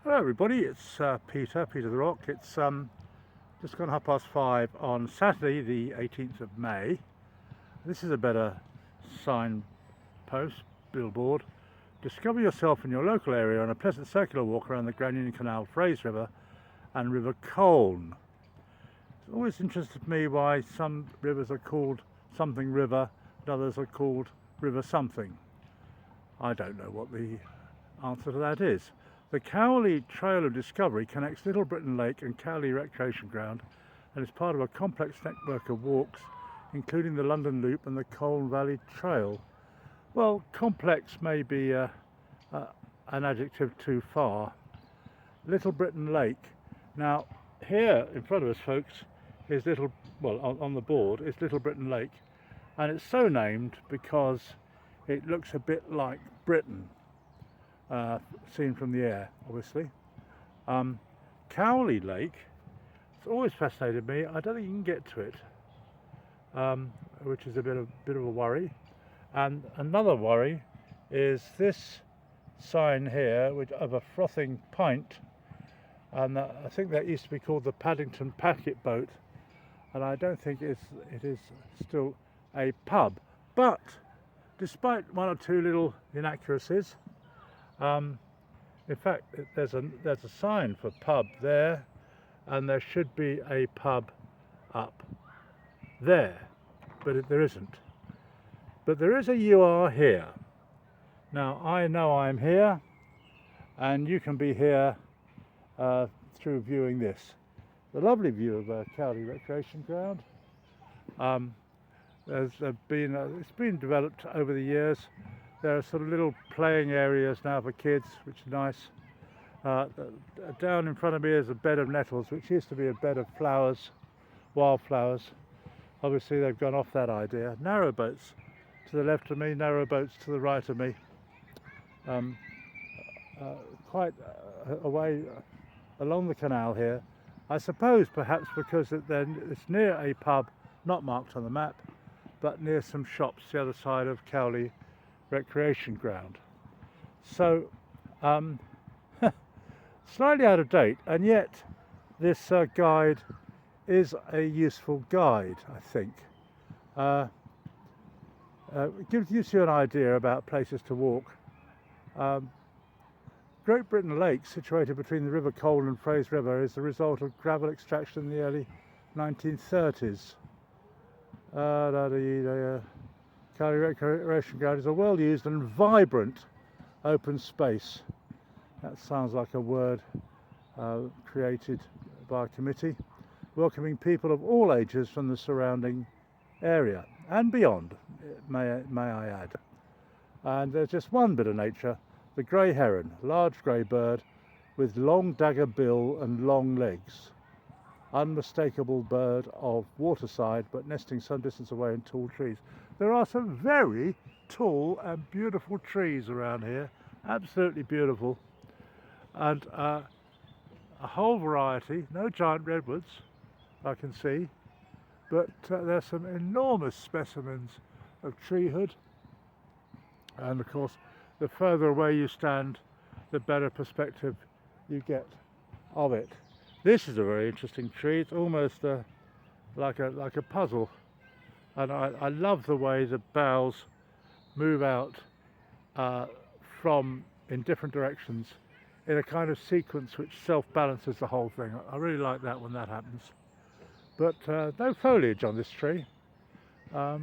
Hello everybody, it's Peter the Rock. It's just gone 5:30 on Saturday the 18th of May. This is a better signpost, billboard. Discover yourself in your local area on a pleasant circular walk around the Union Canal, Fraser River and River Colne. It's always interested me why some rivers are called something river and others are called river something. I don't know what the answer to that is. The Cowley Trail of Discovery connects Little Britain Lake and Cowley Recreation Ground and is part of a complex network of walks including the London Loop and the Colne Valley Trail. Well, complex may be an adjective too far. Little Britain Lake. Now here in front of us, folks, is on the board is Little Britain Lake, and it's so named because it looks a bit like Britain. Seen from the air, obviously. Cowley Lake, it's always fascinated me. I don't think you can get to it, which is a bit of a worry. And another worry is this sign here, which of a frothing pint, and I think that used to be called the Paddington Packet Boat, and I don't think it is still a pub. But despite one or two little inaccuracies, in fact, there's a sign for pub there, and there should be a pub up there, but there isn't. But there is a "you are here." Now I know I'm here, and you can be here through viewing this. The lovely view of Cowley Recreation Ground. It's been developed over the years. There are sort of little playing areas now for kids, which is nice. Down in front of me is a bed of nettles, which used to be a bed of flowers, wildflowers. Obviously they've gone off that idea. Narrow boats to the left of me, narrow boats to the right of me. Quite a way along the canal here. I suppose perhaps because it's near a pub, not marked on the map, but near some shops the other side of Cowley Recreation Ground. So slightly out of date, and yet this guide is a useful guide, I think. It gives you an idea about places to walk. Great Britain Lake, situated between the River Colne and Fraser River, is the result of gravel extraction in the early 1930s. Cowley Recreation Ground is a well-used and vibrant open space. That sounds like a word created by a committee, welcoming people of all ages from the surrounding area and beyond, may I add. And there's just one bit of nature, the grey heron, large grey bird with long dagger bill and long legs. Unmistakable bird of waterside, but nesting some distance away in tall trees. There are some very tall and beautiful trees around here, absolutely beautiful, and a whole variety. No giant redwoods I can see, but there's some enormous specimens of treehood, and of course the further away you stand, the better perspective you get of it. This is a very interesting tree. It's almost like a puzzle, and I love the way the boughs move out in different directions in a kind of sequence which self-balances the whole thing. I really like that when that happens. But no foliage on this tree, though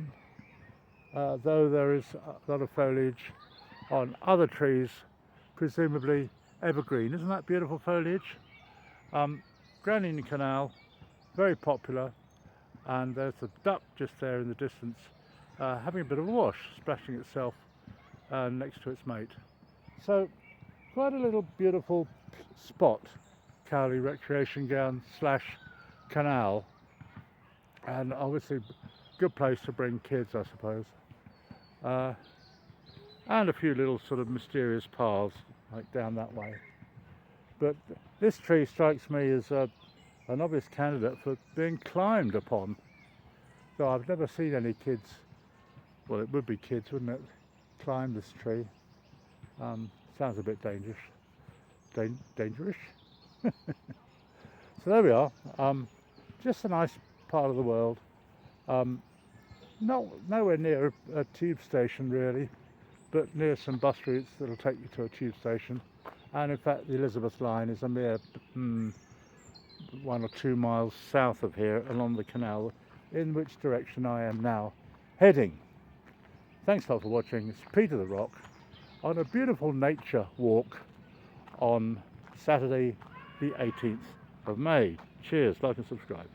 there is a lot of foliage on other trees, presumably evergreen. Isn't that beautiful foliage? Union Canal, very popular, and there's a duck just there in the distance having a bit of a wash, splashing itself next to its mate. So quite a little beautiful spot, Cowley Recreation Ground / canal, and obviously good place to bring kids, I suppose, and a few little sort of mysterious paths like down that way. But this tree strikes me as an obvious candidate for being climbed upon, though I've never seen any kids, well it would be kids wouldn't it, climb this tree. Sounds a bit dangerous. dangerous. So there we are. Just a nice part of the world. Nowhere near a tube station really, but near some bus routes that'll take you to a tube station. And in fact, the Elizabeth line is a mere 1 or 2 miles south of here along the canal, in which direction I am now heading. Thanks a lot for watching. It's Peter the Rock on a beautiful nature walk on Saturday the 18th of May. Cheers, like and subscribe.